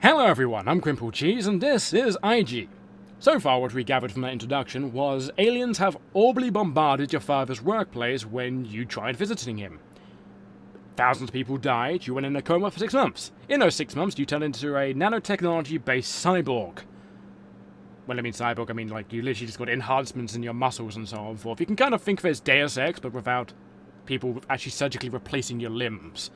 Hello everyone, I'm GrimpaulCheese and this is IG. So far what we gathered from that introduction was aliens have orbally bombarded your father's workplace when you tried visiting him. Thousands of people died, you went in a coma for 6 months. In those 6 months you turned into a nanotechnology-based cyborg. When I mean cyborg, I mean like you literally just got enhancements in your muscles and so on and forth. You can kind of think of it as Deus Ex, but without people actually surgically replacing your limbs.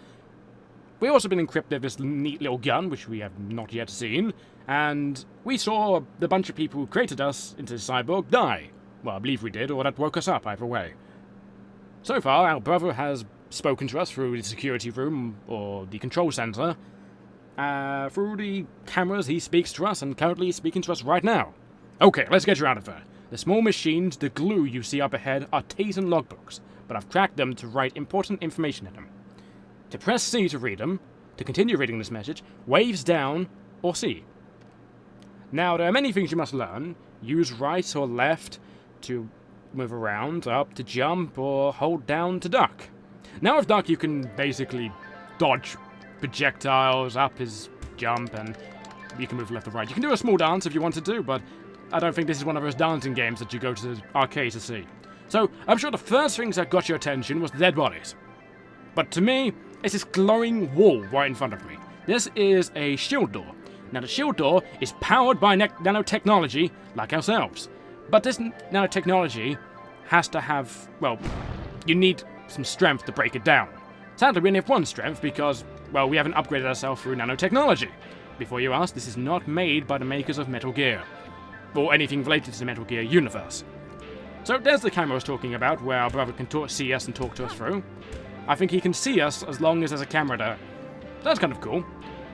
We've also been equipped with this neat little gun, which we have not yet seen, and we saw the bunch of people who created us into cyborg die. Well, I believe we did, or that woke us up, either way. So far, our brother has spoken to us through the security room, or the control center. Through the cameras, he speaks to us, and currently he's speaking to us right now. Okay, let's get you out of there. The small machines, the glue you see up ahead, are Tazen logbooks, but I've cracked them to write important information in them. To press C to read them, to continue reading this message, waves down, or C. Now, there are many things you must learn. Use right or left to move around, up to jump, or hold down to duck. Now with duck, you can basically dodge projectiles, up is jump, and you can move left or right. You can do a small dance if you wanted to, but I don't think this is one of those dancing games that you go to the arcade to see. So, I'm sure the first things that got your attention was the dead bodies. But to me, it's this glowing wall right in front of me. This is a shield door. Now the shield door is powered by nanotechnology, like ourselves. But this nanotechnology has to have, well, you need some strength to break it down. Sadly, we only have one strength because, well, we haven't upgraded ourselves through nanotechnology. Before you ask, this is not made by the makers of Metal Gear, or anything related to the Metal Gear universe. So there's the camera I was talking about, where our brother can see us and talk to us through. I think he can see us as long as there's a camera there. That's kind of cool.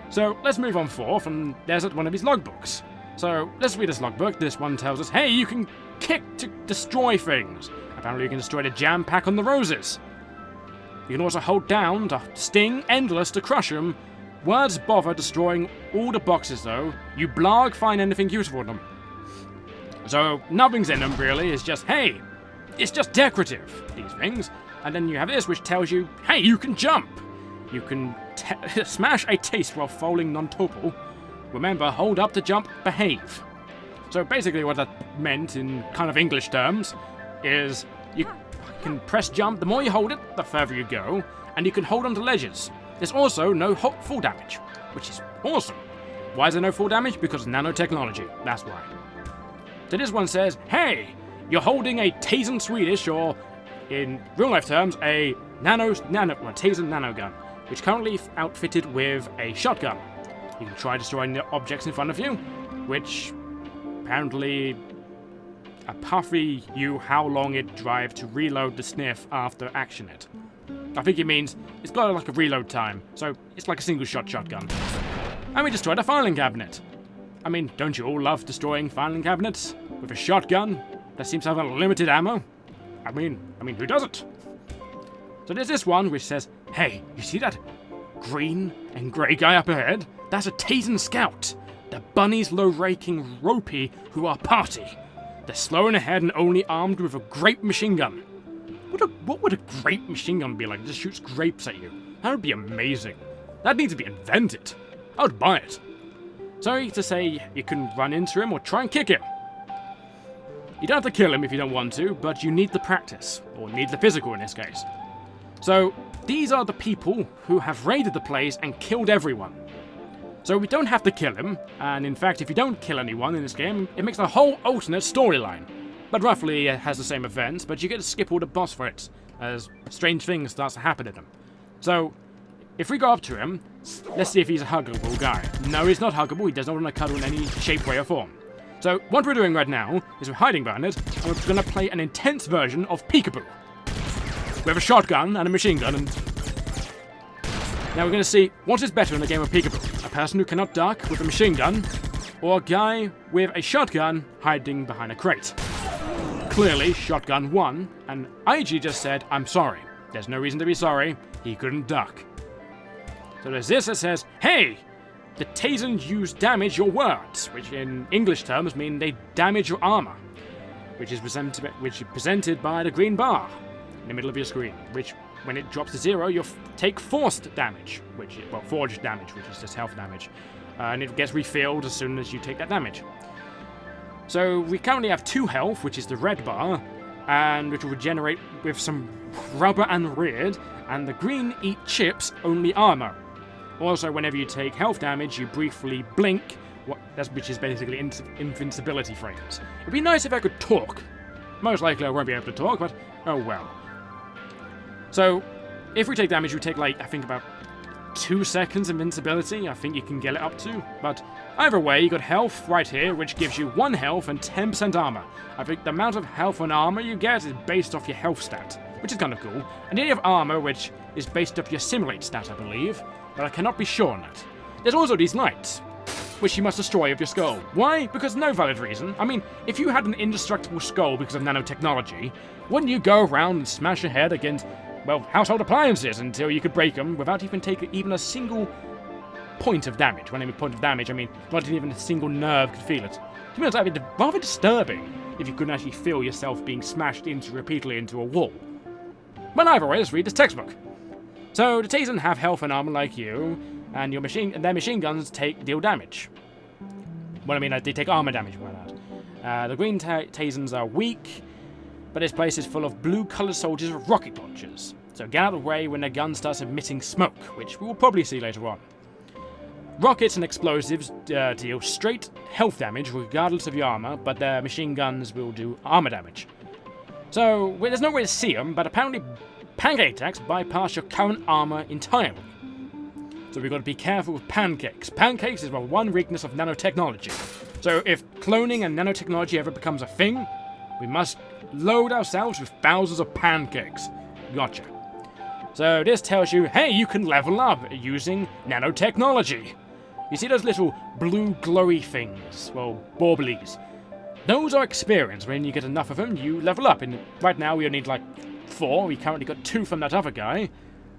So let's move on forth, and there's one of his logbooks. So let's read this logbook. This one tells us, hey, you can kick to destroy things. Apparently you can destroy the jam pack on the roses. You can also hold down to sting, endless to crush them. Words bother destroying all the boxes though. You blarg find anything useful in them. So nothing's in them really, it's just, hey, it's just decorative, these things. And then you have this, which tells you, hey, you can jump! You can smash a taste while folding non-topal. Remember, hold up to jump, behave. So basically what that meant, in kind of English terms, is you can press jump, the more you hold it, the further you go, and you can hold onto ledges. There's also no full damage, which is awesome. Why is there no full damage? Because of nanotechnology, that's why. So this one says, hey, you're holding a Tazen Swedish, or in real-life terms, a Tazen nanogun, which currently outfitted with a shotgun. You can try destroying the objects in front of you, which apparently a puffy you how long it drive to reload the sniff after action it. I think it means it's got like a reload time, so it's like a single-shot shotgun. And we destroyed a filing cabinet. I mean, don't you all love destroying filing cabinets with a shotgun that seems to have unlimited ammo? I mean, who doesn't? So there's this one which says, hey, you see that green and grey guy up ahead? That's a Tazen scout. The bunnies low-ranking ropey who are party. They're slowing ahead and only armed with a grape machine gun. What would a grape machine gun be like? It just shoots grapes at you. That would be amazing. That needs to be invented. I would buy it. Sorry to say you can run into him or try and kick him. You don't have to kill him if you don't want to, but you need the practice, or need the physical in this case. So, these are the people who have raided the place and killed everyone. So we don't have to kill him, and in fact if you don't kill anyone in this game, it makes a whole alternate storyline. But roughly it has the same events, but you get to skip all the boss fights, as strange things start to happen to them. So, if we go up to him, let's see if he's a huggable guy. No, he's not huggable, he does not want to cuddle in any shape, way or form. So, what we're doing right now is we're hiding behind it, and we're going to play an intense version of Peekaboo. We have a shotgun and a machine gun, and now we're going to see what is better in the game of Peekaboo. A person who cannot duck with a machine gun, or a guy with a shotgun hiding behind a crate. Clearly, shotgun won, and IG just said, I'm sorry. There's no reason to be sorry, he couldn't duck. So there's this that says, hey! The Tazen use damage your words, which in English terms mean they damage your armor, which is presented by the green bar in the middle of your screen, which when it drops to 0, you'll take forced damage, which is, well, forged damage, which is just health damage. and it gets refilled as soon as you take that damage. So we currently have 2 health, which is the red bar, and which will regenerate with some rubber and weird, and the green eat chips, only armor. Also, whenever you take health damage, you briefly blink, which is basically invincibility frames. It'd be nice if I could talk. Most likely I won't be able to talk, but oh well. So, if we take damage, we take, like, I think about 2 seconds invincibility, I think you can get it up to. But either way, you got health right here, which gives you 1 health and 10% armor. I think the amount of health and armor you get is based off your health stat, which is kind of cool. And then you have armor, which is based off your simulate stat, I believe. But I cannot be sure on that. There's also these lights, which you must destroy with your skull. Why? Because no valid reason. I mean, if you had an indestructible skull because of nanotechnology, wouldn't you go around and smash your head against, well, household appliances until you could break them without even taking even a single point of damage? When I mean point of damage, I mean not even a single nerve could feel it. To be honest, that would be rather disturbing if you couldn't actually feel yourself being smashed repeatedly into a wall. But either way, let's read this textbook. So the Tazen have health and armor like you, and their machine guns deal damage. Well, I mean, they take armor damage by that. The green Tazens are weak, but this place is full of blue-colored soldiers with rocket launchers. So get out of the way when their gun starts emitting smoke, which we will probably see later on. Rockets and explosives deal straight health damage regardless of your armor, but their machine guns will do armor damage. So there's no way to see them, but apparently pancake attacks bypass your current armor entirely. So we've got to be careful with pancakes. Pancakes is the one weakness of nanotechnology. So if cloning and nanotechnology ever becomes a thing, we must load ourselves with thousands of pancakes. Gotcha. So this tells you, hey, you can level up using nanotechnology. You see those little blue glowy things? Well, baublies. Those are experience. When you get enough of them, you level up. And right now we only need like 4. We currently got 2 from that other guy.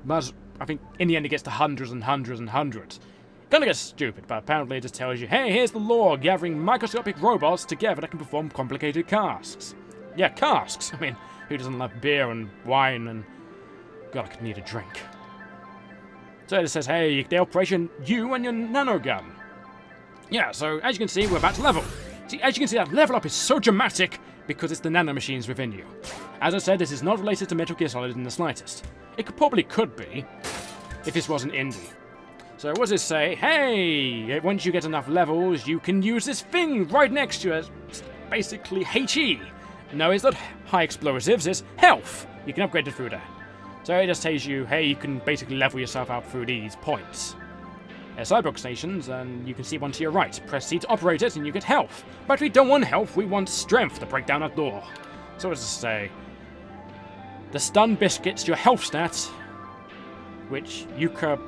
But I think in the end it gets to hundreds and hundreds and hundreds. Kinda gets stupid, but apparently it just tells you, hey, here's the law, gathering microscopic robots together that can perform complicated tasks. Yeah, tasks. I mean, who doesn't love beer and wine and... God, I could need a drink. So it says, hey, they operation you and your nanogun. Yeah, so as you can see, we're about to level. See, as you can see, that level up is so dramatic because it's the nanomachines within you. As I said, this is not related to Metal Gear Solid in the slightest. It probably could be, if this wasn't indie. So what does this say? Hey, once you get enough levels, you can use this thing right next to it. It's basically HE. No, it's not high explosives, it's health. You can upgrade it through that. So it just tells you, hey, you can basically level yourself out through these points. They're cyborg stations, and you can see one to your right. Press C to operate it, and you get health. But we don't want health, we want strength to break down that door. So what does it say? The stun biscuits your health stats, which Yuka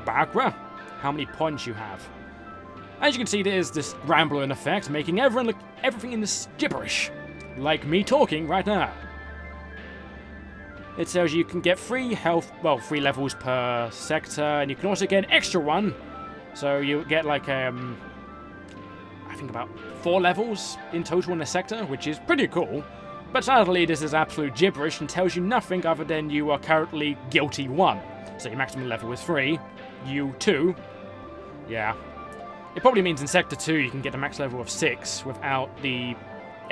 Bagra, how many points you have. As you can see, there's this rambling effect, making everything in this gibberish. Like me talking right now. It tells you can get 3 health, well, 3 levels per sector, and you can also get an extra one. So you get like, I think about 4 levels in total in a sector, which is pretty cool. But sadly, this is absolute gibberish and tells you nothing other than you are currently guilty 1. So your maximum level is 3, you 2. Yeah. It probably means in sector 2 you can get a max level of 6 without the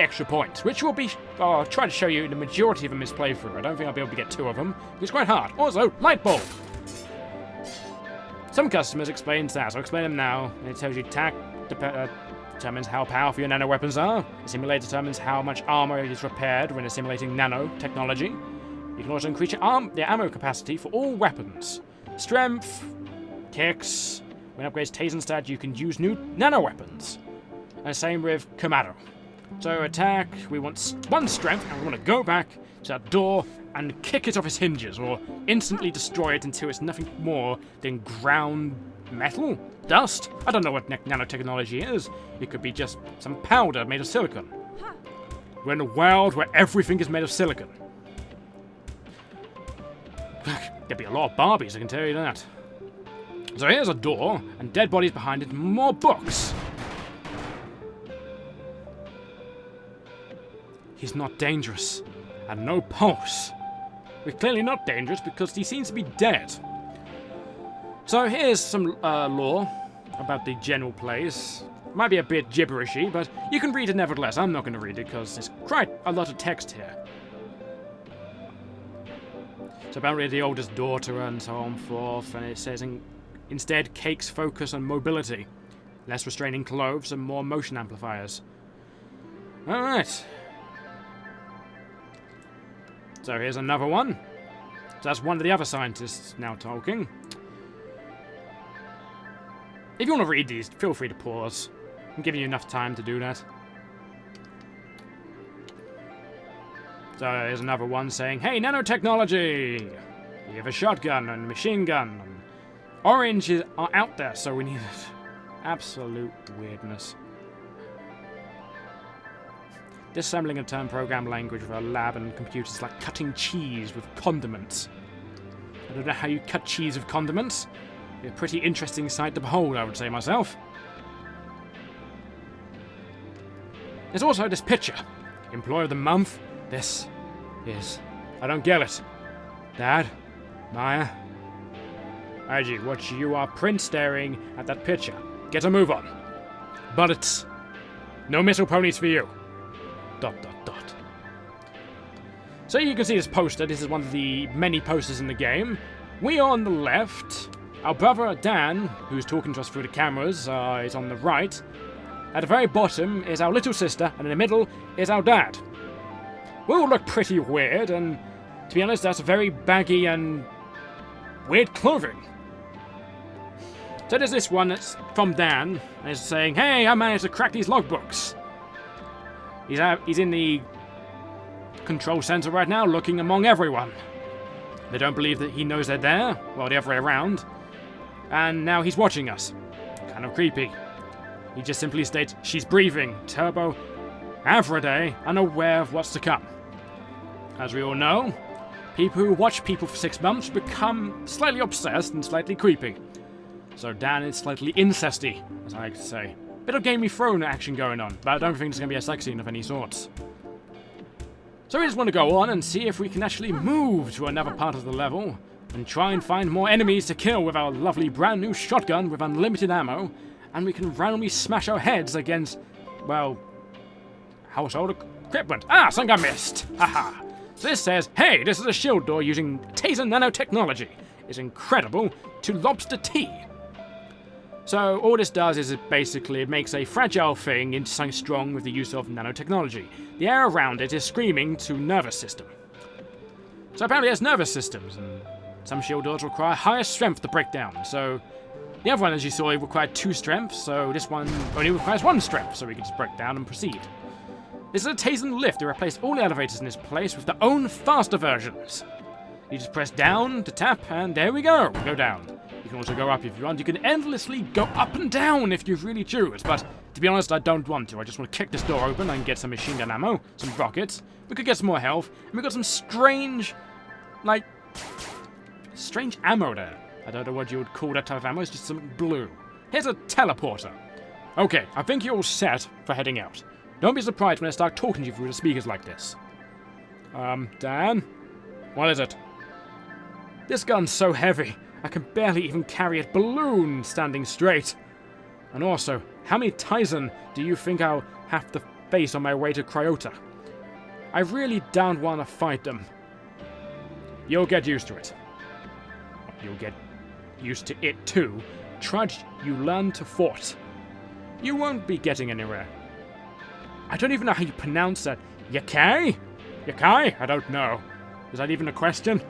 extra points, which will be, I'll try to show you the majority of them is playthrough. I don't think I'll be able to get 2 of them. It's quite hard. Also, light bulb. Some customers explain that, so I'll explain them now. It tells you attack determines how powerful your nanoweapons are. The simulator determines how much armor is repaired when it's simulating nanotechnology. You can also increase your ammo capacity for all weapons. Strength, kicks. When upgrades Tazen stat, you can use new nanoweapons. And same with Commando. So attack, we want 1 strength, and we want to go back to that door and kick it off its hinges, or instantly destroy it until it's nothing more than ground metal? Dust? I don't know what nanotechnology is. It could be just some powder made of silicon. We're in a world where everything is made of silicon. There'd be a lot of Barbies, I can tell you that. So here's a door, and dead bodies behind it, more books. He's not dangerous, and no pulse. We're clearly not dangerous because he seems to be dead. So here's some lore. about the general place. Might be a bit gibberishy, but you can read it nevertheless. I'm not going to read it because there's quite a lot of text here. So apparently the oldest daughter and so on forth, and it says instead cakes focus on mobility, less restraining clothes and more motion amplifiers. Alright. So here's another one. So that's one of the other scientists now talking. If you want to read these, feel free to pause. I'm giving you enough time to do that. So here's another one saying, hey, nanotechnology! You have a shotgun and machine gun. And oranges are out there, so we need it. Absolute weirdness. Disassembling a term program language with a lab and computers is like cutting cheese with condiments. I don't know how you cut cheese with condiments. A pretty interesting sight to behold, I would say myself. There's also this picture. Employee of the month. This is... I don't get it. Dad? Maya? IG, watch you are print staring at that picture. Get a move on. But it's... no missile ponies for you. ... So you can see this poster. This is one of the many posters in the game. We are on the left. Our brother Dan, who's talking to us through the cameras, is on the right. At the very bottom is our little sister, and in the middle is our dad. We all look pretty weird, and to be honest, that's very baggy and weird clothing. So there's this one that's from Dan, and it's saying, hey, I managed to crack these logbooks. He's in the control center right now, looking among everyone. They don't believe that he knows they're there, well, the other way around. And now he's watching us. Kind of creepy. He just simply states, she's breathing, turbo, Aphrodite, unaware of what's to come. As we all know, people who watch people for 6 months become slightly obsessed and slightly creepy. So Dan is slightly incesty, as I like to say. Bit of Game of Thrones action going on, but I don't think there's going to be a sex scene of any sorts. So we just want to go on and see if we can actually move to another part of the level and try and find more enemies to kill with our lovely brand new shotgun with unlimited ammo, and we can randomly smash our heads against, well, household equipment. Ah, something I missed! Haha! So this says, hey, this is a shield door using taser nanotechnology. It's incredible to lobster tea. So all this does is it basically makes a fragile thing into something strong with the use of nanotechnology. The air around it is screaming to nervous system. So apparently there's nervous systems, and some shield doors require higher strength to break down. So the other one, as you saw, required 2 strengths, so this one only requires 1 strength, so we can just break down and proceed. This is a taser lift to replace all the elevators in this place with their own faster versions. You just press down to tap, and there we go. Go down. You can also go up if you want. You can endlessly go up and down if you really choose, but to be honest, I don't want to. I just want to kick this door open and get some machine gun ammo, some rockets. We could get some more health, and we got some strange ammo there. I don't know what you would call that type of ammo. It's just some blue. Here's a teleporter. Okay, I think you're all set for heading out. Don't be surprised when I start talking to you through the speakers like this. Dan? What is it? This gun's so heavy, I can barely even carry a balloon standing straight. And also, how many Tizen do you think I'll have to face on my way to Cryota? I really don't want to fight them. You'll get used to it. You'll get used to it too. Trudge, you learn to fort. You won't be getting anywhere. I don't even know how you pronounce that. Yakai? Yakai? I don't know. Is that even a question?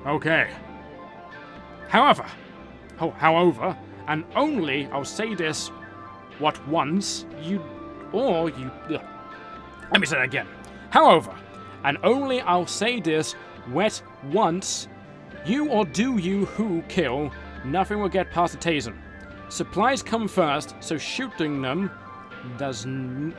Okay. However, and only I'll say this, what once let me say that again. However, and only I'll say this, wet once, you or do you who kill, nothing will get past the taser. Supplies come first, so shooting them does I'm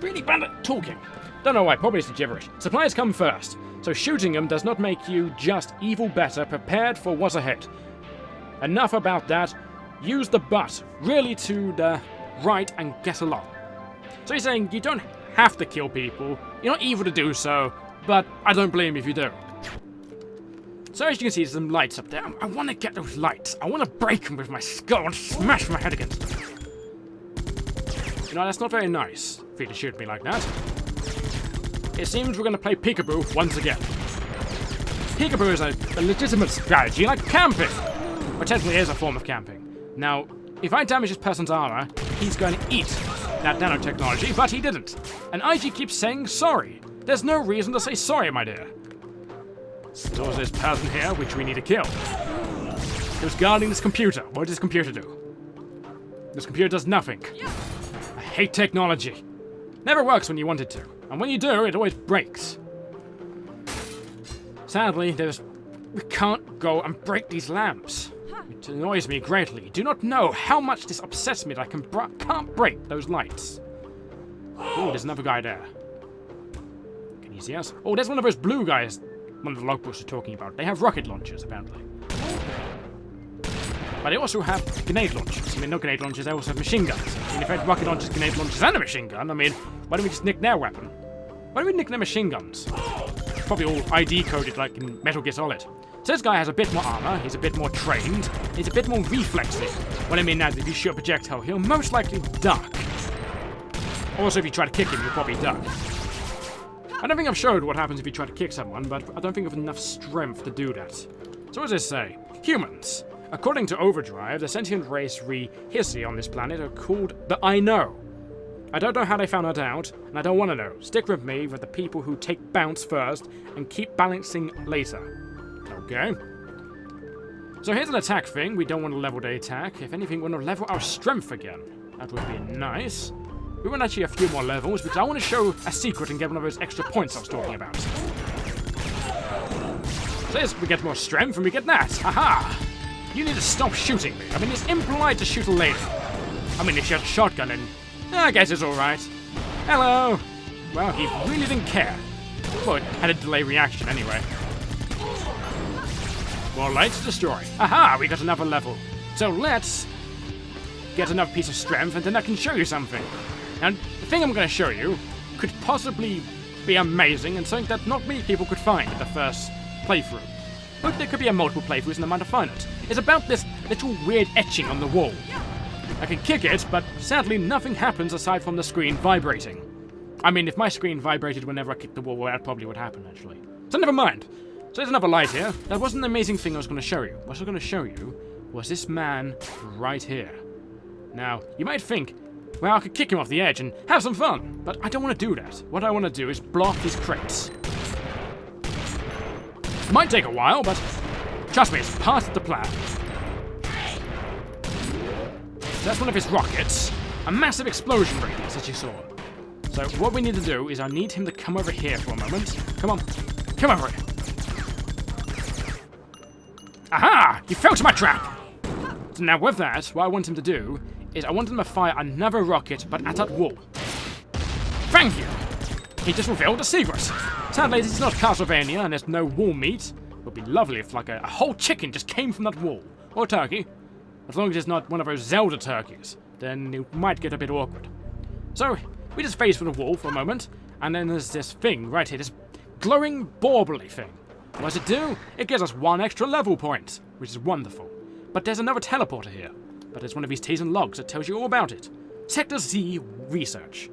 really bad at talking. Don't know why, probably it's gibberish. Supplies come first, so shooting them does not make you just evil better, prepared for what's ahead. Enough about that. Use the butt really to the right and get along. So he's saying you don't have to kill people. You're not evil to do so, but I don't blame you if you do. So as you can see, there's some lights up there. I want to get those lights. I want to break them with my skull and smash my head against them. You know, that's not very nice for you to shoot me like that. It seems we're going to play peekaboo once again. Peekaboo is a legitimate strategy like camping. Or technically is a form of camping. Now, if I damage this person's armor, he's going to eat that nanotechnology, but he didn't. And IG keeps saying sorry. There's no reason to say sorry, my dear. There's also this person here, which we need to kill. He was guarding this computer. What does this computer do? This computer does nothing. I hate technology. Never works when you want it to. And when you do, it always breaks. Sadly, we can't go and break these lamps. It annoys me greatly. You do not know how much this upsets me that I can't break those lights. Oh, there's another guy there. Can you see us? Oh, there's one of those blue guys one of the logbooks are talking about. They have rocket launchers, apparently. But they also have grenade launchers. I mean, no grenade launchers, they also have machine guns. I mean, if they had rocket launchers, grenade launchers, and a machine gun, I mean, why don't we just nick their weapon? Why don't we nick their machine guns? Probably all ID coded like in Metal Gear Solid. So this guy has a bit more armor, he's a bit more trained, he's a bit more reflexive. What I mean now is if you shoot a projectile, he'll most likely duck. Also, if you try to kick him, you'll probably duck. I don't think I've showed what happens if you try to kick someone, but I don't think I've enough strength to do that. So what does this say? Humans. According to Overdrive, the sentient race here on this planet are called the I Know. I don't know how they found that out, and I don't want to know. Stick with me with the people who take bounce first and keep balancing later. Okay. So here's an attack thing. We don't want to level the attack. If anything, we want to level our strength again. That would be nice. We want actually a few more levels, because I want to show a secret and get one of those extra points I was talking about. So yes, we get more strength and we get that. Haha! You need to stop shooting me. I mean, it's impolite to shoot a lady. I mean, if she has a shotgun, and I guess it's alright. Hello! Well, he really didn't care. Well, it had a delay reaction anyway. More lights to destroy. Aha! We got another level. So let's get another piece of strength, and then I can show you something. And the thing I'm going to show you could possibly be amazing and something that not many people could find in the first playthrough. But there could be a multiple playthroughs and I might find it. It's about this little weird etching on the wall. I can kick it, but sadly nothing happens aside from the screen vibrating. I mean, if my screen vibrated whenever I kicked the wall, well, that probably would happen, actually. So never mind. So there's another light here. That wasn't the amazing thing I was going to show you. What I was going to show you was this man right here. Now, you might think, well, I could kick him off the edge and have some fun, but I don't want to do that. What I want to do is block these crates. Might take a while, but trust me, it's part of the plan. So that's one of his rockets. A massive explosion radius, as you saw. So what we need to do is I need him to come over here for a moment. Come on. Come over here. Aha! He fell to my trap! So now with that, what I want him to do is I want him to fire another rocket, but at that wall. Thank you! He just revealed a secret. Sadly, this is not Castlevania, and there's no wall meat. It would be lovely if, like, a whole chicken just came from that wall. Or turkey. As long as it's not one of those Zelda turkeys, then it might get a bit awkward. So, we just face for the wall for a moment, and then there's this thing right here, this glowing bauble-y thing. What does it do? It gives us 1 extra level point, which is wonderful. But there's another teleporter here. But there's one of these T's and logs that tells you all about it. Sector Z Research.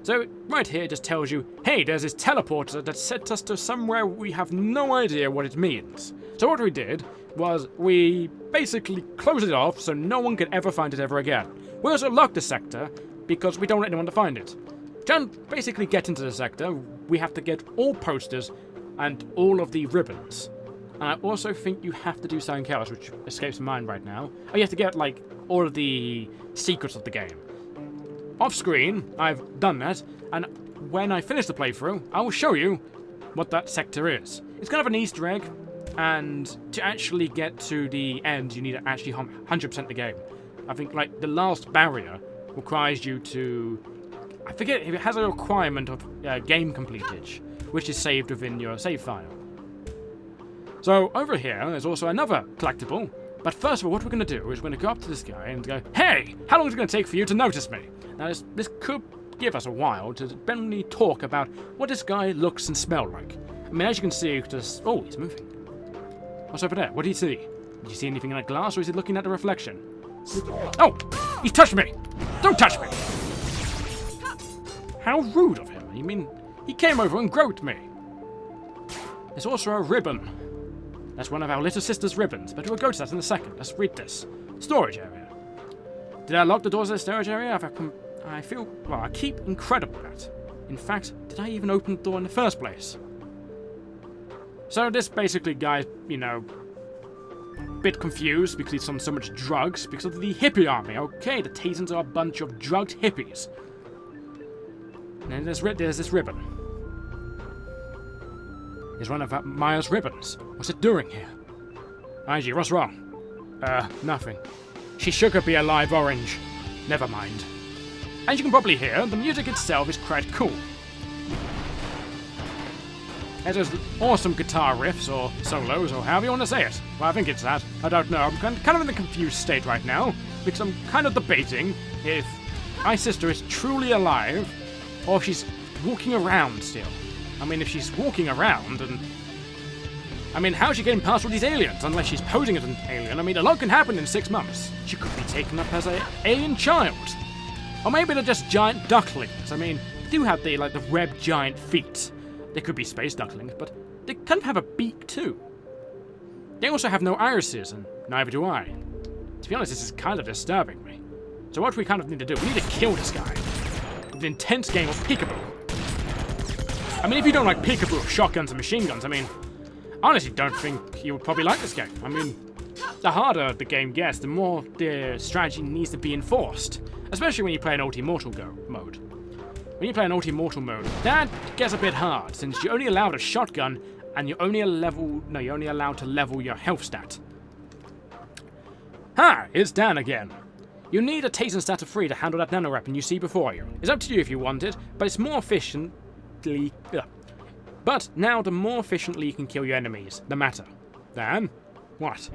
So, right here it just tells you, hey, there's this teleporter that sent us to somewhere we have no idea what it means. So what we did was we basically closed it off so no one could ever find it ever again. We also locked the sector because we don't want anyone to find it. To basically get into the sector, we have to get all posters and all of the ribbons. And I also think you have to do something else, which escapes my mind right now. Oh, you have to get, like, all of the secrets of the game. Off screen, I've done that, and when I finish the playthrough, I will show you what that sector is. It's kind of an Easter egg, and to actually get to the end, you need to actually 100% the game. I think, like, the last barrier requires you to... I forget if it has a requirement of game completage, which is saved within your save file. So, over here, there's also another collectible. But first of all, what we're going to do is we're going to go up to this guy and go, hey, how long is it going to take for you to notice me? Now, this could give us a while to generally talk about what this guy looks and smells like. I mean, as you can see, just... Oh, he's moving. What's over there? What do you see? Did you see anything in that glass, or is he looking at the reflection? Oh! He touched me! Don't touch me! How rude of him. You mean, he came over and groped me. There's also a ribbon. That's one of our little sister's ribbons, but we'll go to that in a second. Let's read this. Storage area. Did I lock the doors to the storage area? I feel, well, I keep incredible at. In fact, did I even open the door in the first place? So this basically guy, you know, bit confused because he's on so much drugs because of the hippie army. Okay, the Tasons are a bunch of drugged hippies. And then there's this ribbon. It's one of Maya's ribbons. What's it doing here? IG, what's wrong? Nothing. She should be a live orange. Never mind. As you can probably hear, the music itself is quite cool. There's those awesome guitar riffs, or solos, or however you want to say it. Well, I think it's that. I don't know. I'm kind of in a confused state right now, because I'm kind of debating if my sister is truly alive, or if she's walking around still. I mean, if she's walking around, and... I mean, how's she getting past all these aliens, unless she's posing as an alien? I mean, a lot can happen in 6 months. She could be taken up as an alien child. Or maybe they're just giant ducklings. I mean, they do have the web giant feet. They could be space ducklings, but they kind of have a beak too. They also have no irises, and neither do I. To be honest, this is kind of disturbing me. So what we kind of need to do, we need to kill this guy. With an intense game of peekaboo. I mean, if you don't like peekaboo, shotguns and machine guns, I mean, I honestly don't think you would probably like this game. I mean, the harder the game gets, the more the strategy needs to be enforced. Especially when you play an ulti-mortal mode. When you play an ulti-mortal mode, that gets a bit hard, since you're only allowed a shotgun, and you're only allowed to level your health stat. Ha! It's Dan again. You need a Tason stat of 3 to handle that nano weapon you see before you. It's up to you if you want it, but it's more efficiently... But now the more efficiently you can kill your enemies, the matter. Dan? What?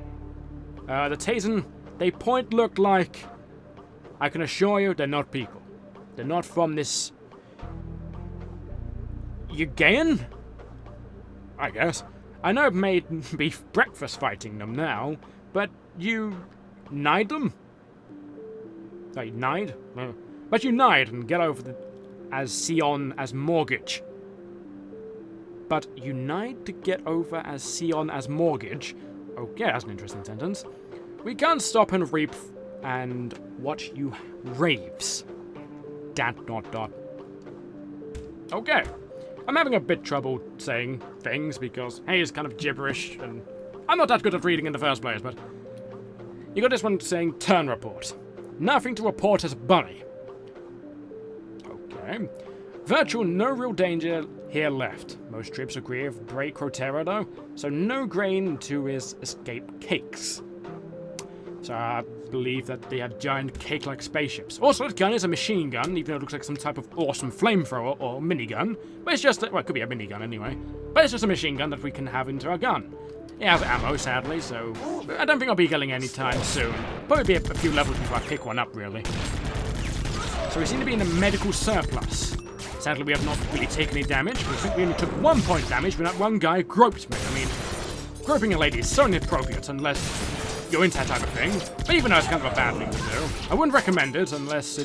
The Tason, they look like... I can assure you, they're not people. They're not from this... Ugaean? I guess. I know it may be breakfast fighting them now, but you... Nide them? Like, nide? But you nide and get over as Sion as mortgage. But you nide to get over as Sion as mortgage? Okay, that's an interesting sentence. We can't stop and reap and watch you raves. Dot. Okay. I'm having a bit trouble saying things because, hey, it's kind of gibberish, and I'm not that good at reading in the first place, but... You got this one saying, turn report. Nothing to report as bunny. Okay. Virtual no real danger here left. Most troops agree with Bray Crotera, though, so no grain to his escape cakes. So I believe that they have giant cake-like spaceships. Also, that gun is a machine gun, even though it looks like some type of awesome flamethrower or minigun. But it's just, well, it could be a minigun anyway. But it's just a machine gun that we can have into our gun. It has ammo, sadly, so I don't think I'll be killing anytime soon. Probably be a few levels before I pick one up, really. So we seem to be in a medical surplus. Sadly, we have not really taken any damage. We think we only took 1 point of damage when that one guy groped me. I mean, groping a lady is so inappropriate unless you're into that type of thing. But even though it's kind of a bad thing to do, I wouldn't recommend it unless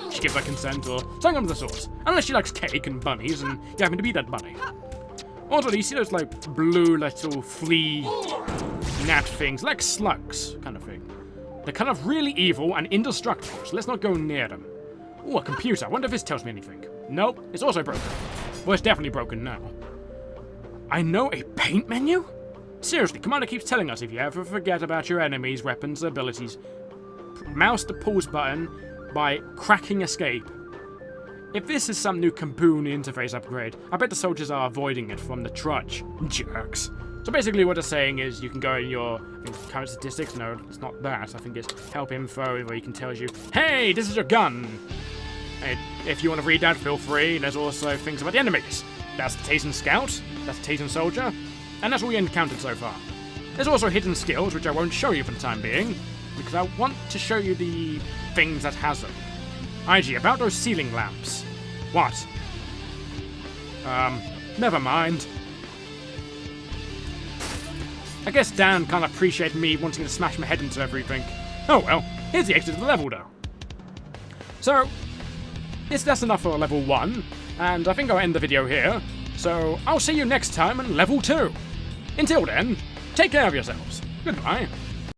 she gives her consent or something of the sort. Unless she likes cake and bunnies and you happen to be that bunny. Also, do you see those, like, blue little flea gnat things? Like slugs, kind of thing. They're kind of really evil and indestructible, so let's not go near them. Ooh, a computer. I wonder if this tells me anything. Nope, it's also broken. Well, it's definitely broken now. I know a paint menu? Seriously, Commander keeps telling us if you ever forget about your enemies' weapons abilities, mouse the pause button by cracking escape. If this is some new Kampoon interface upgrade, I bet the soldiers are avoiding it from the trudge. Jerks. So basically what they're saying is you can go in your current statistics. No, it's not that. I think it's help info where you can tell you, hey, this is your gun. And if you want to read that, feel free. There's also things about the enemies. That's the Tason Scout. That's the Tason Soldier. And that's all we encountered so far. There's also hidden skills, which I won't show you for the time being, because I want to show you the things that has them. IG, about those ceiling lamps. What? Never mind. I guess Dan can't appreciate me wanting to smash my head into everything. Oh well, here's the exit of the level though. So, that's enough for level 1, and I think I'll end the video here. So, I'll see you next time in level 2. Until then, take care of yourselves. Goodbye.